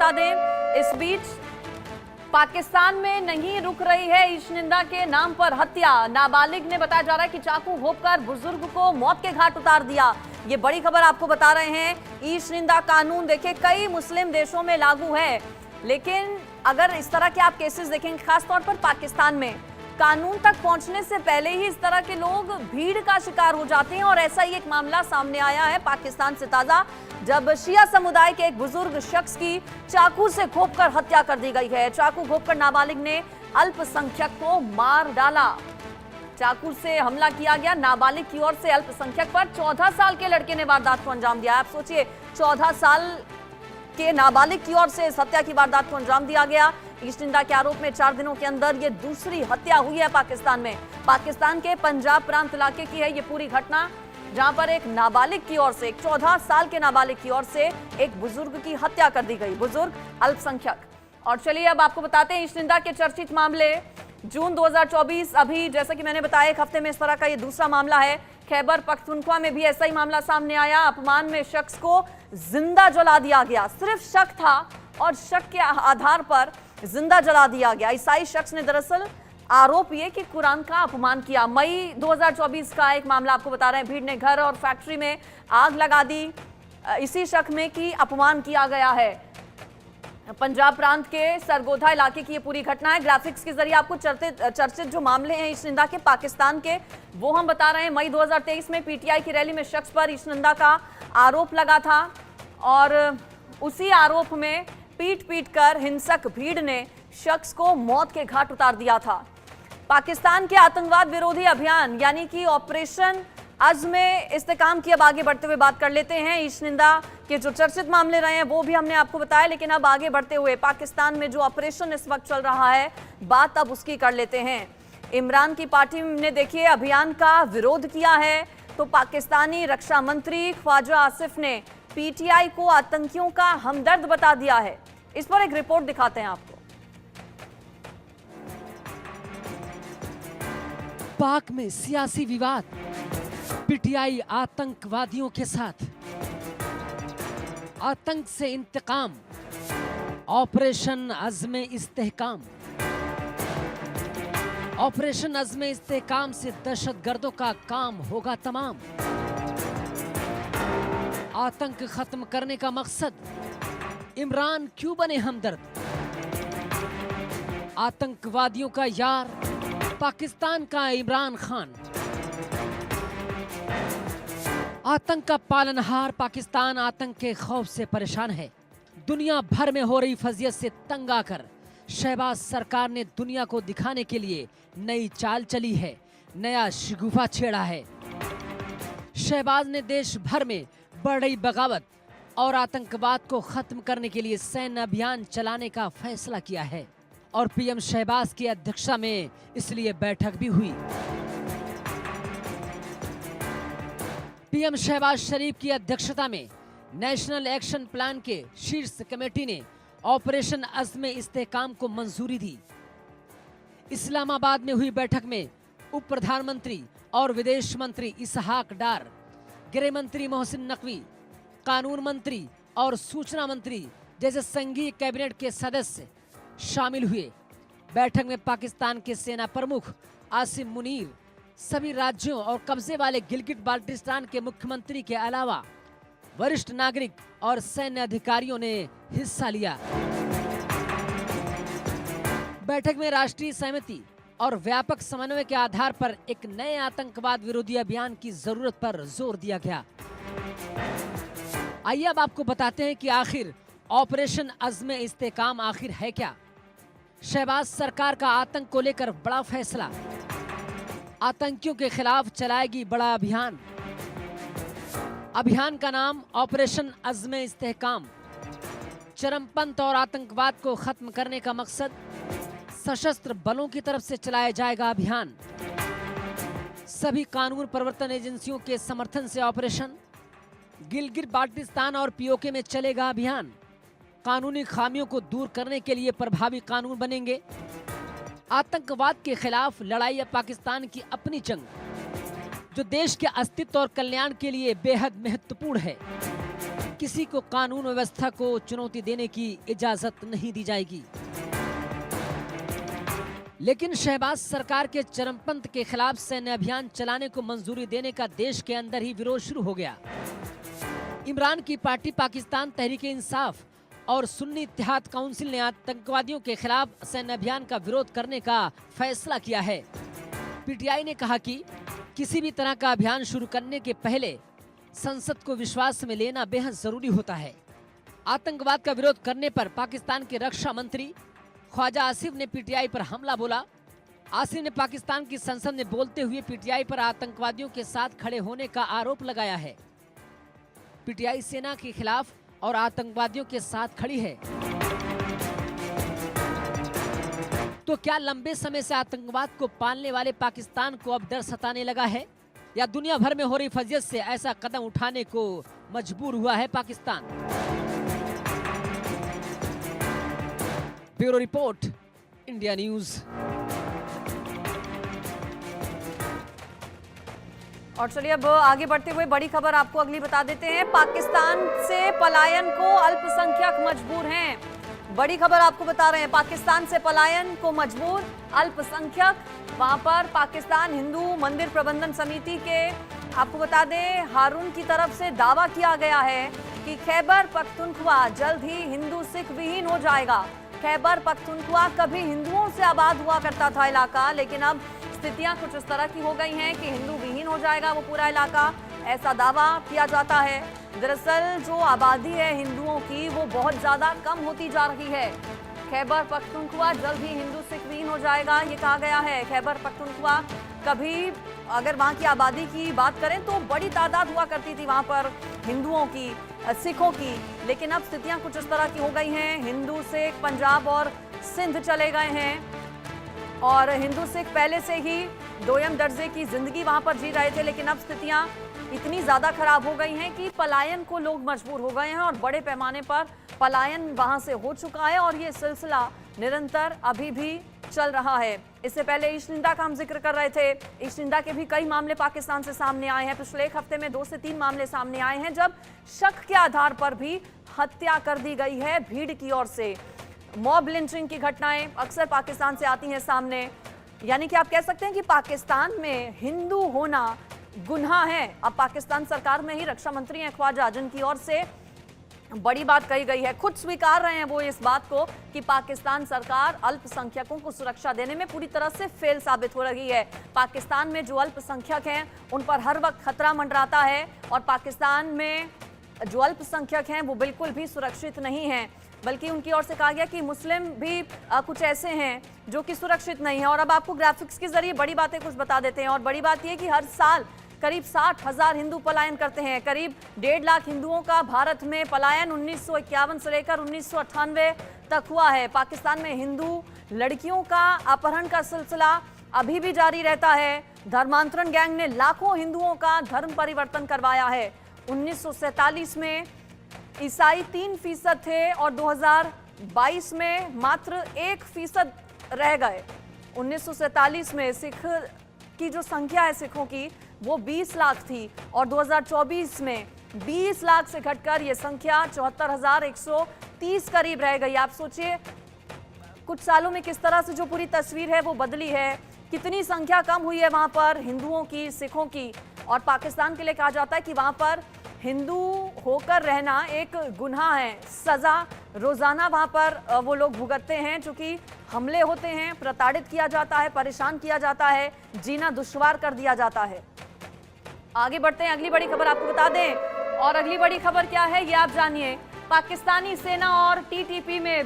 बता दें, इस बीच पाकिस्तान में नहीं रुक रही है ईश निंदा के नाम पर हत्या। नाबालिग ने बताया जा रहा है कि चाकू घोंपकर बुजुर्ग को मौत के घाट उतार दिया। ये बड़ी खबर आपको बता रहे हैं। ईश निंदा कानून देखिए कई मुस्लिम देशों में लागू है, लेकिन अगर इस तरह के आप केसेस देखेंगे खासतौर पर पाकिस्तान में, कानून तक पहुंचने से पहले ही इस तरह के लोग भीड़ का शिकार हो जाते हैं। और ऐसा ही एक मामला सामने आया है पाकिस्तान से ताजा, जब शिया समुदाय के एक बुजुर्ग शख्स की चाकू से घोंपकर हत्या कर दी गई है। चाकू घोंपकर नाबालिग ने अल्पसंख्यक को मार डाला। चाकू से हमला किया गया नाबालिग की ओर से अल्पसंख्यक पर। 14 साल के लड़के ने वारदात को अंजाम दिया। आप सोचिए, 14 साल के नाबालिग की ओर से इस हत्या की वारदात को अंजाम दिया गया। ईश निंदा के आरोप में 4 दिनों के अंदर ये दूसरी हत्या हुई है पाकिस्तान में। पाकिस्तान के पंजाब प्रांत इलाके की है ये पूरी घटना, जहां पर एक नाबालिग की ओर से, एक 14 साल के नाबालिग की ओर से एक बुजुर्ग की हत्या कर दी गई, बुजुर्ग अल्पसंख्यक। और चलिए अब आपको बताते हैं ईश निंदा के चर्चित मामले। जून 2024, अभी जैसा कि मैंने बताया एक हफ्ते में इस तरह का ये दूसरा मामला है। खैबर पख्तूनख्वा में भी ऐसा ही मामला सामने आया। अपमान में शख्स को जिंदा जला दिया गया। सिर्फ शक था और शक के आधार पर जिंदा जला दिया गया। ईसाई शख्स ने दरअसल आरोप ये कि कुरान का अपमान किया। मई 2024 का एक मामला आपको बता रहे हैं। भीड़ ने घर और फैक्ट्री में आग लगा दी इसी शक में कि अपमान किया गया है। पंजाब प्रांत के सरगोधा इलाके की ये पूरी घटना है। ग्राफिक्स के जरिए आपको चर्चित जो मामले हैं ईश निंदा के पाकिस्तान के, वो हम बता रहे हैं। मई 2023 में पीटीआई की रैली में शख्स पर ईश निंदा का आरोप लगा था और उसी आरोप में पीट कर हिंसक भीड़ ने शख्स को मौत के घाट उतार दिया था। पाकिस्तान के आतंकवाद विरोधी अभियान यानी कि ऑपरेशन अज़्म इस्तेकाम की अब आगे बढ़ते हुए बात कर लेते हैं। ईश निंदा के जो चर्चित मामले रहे हैं वो भी हमने आपको बताया, लेकिन अब आगे बढ़ते हुए पाकिस्तान में जो ऑपरेशन इस वक्त चल रहा है, बात अब उसकी कर लेते हैं। इमरान की पार्टी ने देखिए अभियान का विरोध किया है, तो पाकिस्तानी रक्षा मंत्री ख्वाजा आसिफ ने पीटीआई को आतंकियों का हमदर्द बता दिया है। इस पर एक रिपोर्ट दिखाते हैं आपको। पाक में सियासी विवाद, पीटीआई आतंकवादियों के साथ, आतंक से इंतकाम, ऑपरेशन अज़्म इस्तेहकाम। ऑपरेशन अज़्म इस्तेहकाम से दहशतगर्दों का काम होगा तमाम। आतंक खत्म करने का मकसद, इमरान क्यों बने हमदर्द? आतंकवादियों का यार पाकिस्तान का इमरान खान। आतंक का पालनहार पाकिस्तान आतंक के खौफ से परेशान है। दुनिया भर में हो रही फजियत से तंग आकर शहबाज सरकार ने दुनिया को दिखाने के लिए नई चाल चली है, नया शिगुफा छेड़ा है। शहबाज ने देश भर में बढ़ रही बगावत और आतंकवाद को खत्म करने के लिए सैन्य अभियान चलाने का फैसला किया है और पीएम शहबाज की अध्यक्षता में इसलिए बैठक भी हुई। पीएम शहबाज शरीफ की अध्यक्षता में नेशनल एक्शन प्लान के शीर्ष कमेटी ने ऑपरेशन अज़्म इस्तेहकाम को मंजूरी दी। इस्लामाबाद में हुई बैठक में उप प्रधानमंत्री और विदेश मंत्री इसहाक डार, गृह मंत्री मोहसिन नकवी, कानून मंत्री और सूचना मंत्री जैसे संघीय कैबिनेट के सदस्य शामिल हुए। बैठक में पाकिस्तान के सेना प्रमुख आसिम मुनीर, सभी राज्यों और कब्जे वाले गिलगिट बाल्टिस्तान के मुख्यमंत्री के अलावा वरिष्ठ नागरिक और सैन्य अधिकारियों ने हिस्सा लिया। बैठक में राष्ट्रीय सहमति और व्यापक समन्वय के आधार पर एक नए आतंकवाद विरोधी अभियान की जरूरत पर जोर दिया गया। आइए अब आपको बताते हैं कि आखिर ऑपरेशन अज़्म इस्तेहकाम आखिर है क्या। शहबाज सरकार का आतंक को लेकर बड़ा फैसला, आतंकियों के खिलाफ चलाएगी बड़ा अभियान। अभियान का नाम ऑपरेशन अज़्म इस्तेहकाम। चरमपंथ और आतंकवाद को खत्म करने का मकसद, सशस्त्र बलों की तरफ से चलाया जाएगा अभियान। सभी कानून प्रवर्तन एजेंसियों के समर्थन से ऑपरेशन। गिलगिट बाल्टिस्तान और पीओके में चलेगा अभियान। कानूनी खामियों को दूर करने के लिए प्रभावी कानून बनेंगे। आतंकवाद के खिलाफ लड़ाई पाकिस्तान की अपनी जंग, जो देश के अस्तित्व और कल्याण के लिए बेहद महत्वपूर्ण है। किसी को कानून व्यवस्था को चुनौती देने की इजाजत नहीं दी जाएगी। लेकिन शहबाज सरकार के चरमपंथ के खिलाफ सैन्य अभियान चलाने को मंजूरी देने का देश के अंदर ही विरोध शुरू हो गया। इमरान की पार्टी पाकिस्तान तहरीक-ए-इंसाफ और सुन्नी इत्तेहाद काउंसिल ने आतंकवादियों के खिलाफ सैन्य अभियान का विरोध करने का फैसला किया है। पीटीआई ने कहा कि किसी भी तरह का अभियान शुरू करने के पहले संसद को विश्वास में लेना बेहद जरूरी होता है। आतंकवाद का विरोध करने पर पाकिस्तान के रक्षा मंत्री ख्वाजा आसिफ ने पीटीआई पर हमला बोला। आसिफ ने पाकिस्तान की संसद में बोलते हुए पीटीआई पर आतंकवादियों के साथ खड़े होने का आरोप लगाया है। पीटीआई सेना के खिलाफ और आतंकवादियों के साथ खड़ी है। तो क्या लंबे समय से आतंकवाद को पालने वाले पाकिस्तान को अब डर सताने लगा है, या दुनिया भर में हो रही फजियत से ऐसा कदम उठाने को मजबूर हुआ है Pakistan? Bureau report, India news. और चलिए अब आगे बढ़ते हुए बड़ी खबर आपको अगली बता देते हैं। पाकिस्तान से पलायन को अल्पसंख्यक मजबूर हैं। बड़ी खबर आपको बता रहे हैं, पाकिस्तान से पलायन को मजबूर अल्पसंख्यक। वहां पर पाकिस्तान हिंदू मंदिर प्रबंधन समिति के आपको बता दें हारून की तरफ से दावा किया गया है कि खैबर पख्तूनख्वा जल्द ही हिंदू सिख विहीन हो जाएगा। खैबर पख्तूनख्वा कभी हिंदुओं से आबाद हुआ करता था इलाका, लेकिन अब स्थितियां कुछ इस तरह की हो गई हैं कि हिंदू विहीन हो जाएगा वो पूरा इलाका, ऐसा दावा किया जाता है। दरअसल जो आबादी है हिंदुओं की वो बहुत ज्यादा कम होती जा रही है। खैबर पख्तूनख्वा जल्द ही हिंदू सिख विहीन हो जाएगा ये कहा गया है। खैबर पख्तूनख्वा कभी अगर वहाँ की आबादी की बात करें तो बड़ी तादाद हुआ करती थी वहाँ पर हिंदुओं की, सिखों की, लेकिन अब स्थितियां कुछ इस तरह की हो गई हैं। हिंदू सिख पंजाब और सिंध चले गए हैं और हिंदू सिख पहले से ही दोयम दर्जे की जिंदगी वहां पर जी रहे थे, लेकिन अब स्थितियां इतनी ज्यादा खराब हो गई हैं कि पलायन को लोग मजबूर हो गए हैं और बड़े पैमाने पर पलायन वहां से हो चुका है और ये सिलसिला निरंतर अभी भी चल रहा है। इससे पहले ईश निंदा का हम जिक्र कर रहे थे। ईश निंदा के भी कई मामले पाकिस्तान से सामने आए हैं। पिछले एक हफ्ते में 2 से 3 मामले सामने आए हैं जब शक के आधार पर भी हत्या कर दी गई है भीड़ की ओर से। मॉब लिंचिंग की घटनाएं अक्सर पाकिस्तान से आती हैं सामने, यानी कि आप कह सकते हैं कि पाकिस्तान में हिंदू होना गुनाह है। अब पाकिस्तान सरकार में ही रक्षा मंत्री हैं ख्वाजा, जिनकी ओर से बड़ी बात कही गई है, खुद स्वीकार रहे हैं वो इस बात को कि पाकिस्तान सरकार अल्पसंख्यकों को सुरक्षा देने में पूरी तरह से फेल साबित हो रही है। पाकिस्तान में जो अल्पसंख्यक हैं उन पर हर वक्त खतरा मंडराता है और पाकिस्तान में जो अल्पसंख्यक हैं वो बिल्कुल भी सुरक्षित नहीं हैं, बल्कि उनकी ओर से कहा गया कि मुस्लिम भी कुछ ऐसे हैं जो कि सुरक्षित नहीं है। और अब आपको ग्राफिक्स के जरिए बड़ी बातें कुछ बता देते हैं। और बड़ी बात यह कि हर साल करीब 60,000 हिंदू पलायन करते हैं। करीब 1.5 लाख हिंदुओं का भारत में पलायन 1951 से लेकर 1998 तक हुआ है। पाकिस्तान में हिंदू लड़कियों का अपहरण का सिलसिला अभी भी जारी रहता है। धर्मांतरण गैंग ने लाखों हिंदुओं का धर्म परिवर्तन करवाया है। 1947 में ईसाई 3% थे और 2022 में मात्र 1% रह गए। 1947 में सिख की जो संख्या है सिखों की वो 20 लाख थी और 2024 में 20 लाख से घटकर ये संख्या 74,130 करीब रह गई। आप सोचिए कुछ सालों में किस तरह से जो पूरी तस्वीर है वो बदली है, कितनी संख्या कम हुई है वहां पर हिंदुओं की, सिखों की। और पाकिस्तान के लिए कहा जाता है कि वहां पर हिंदू होकर रहना एक गुनाह है, सजा रोजाना वहां पर वो लोग भुगतते हैं, चूंकि हमले होते हैं, प्रताड़ित किया जाता है, परेशान किया जाता है, जीना दुश्वार कर दिया जाता है। आगे बढ़ते हैं, अगली बड़ी खबर आपको बता दें। और अगली बड़ी खबर क्या है ये आप जानिए। पाकिस्तानी सेना और टीटीपी में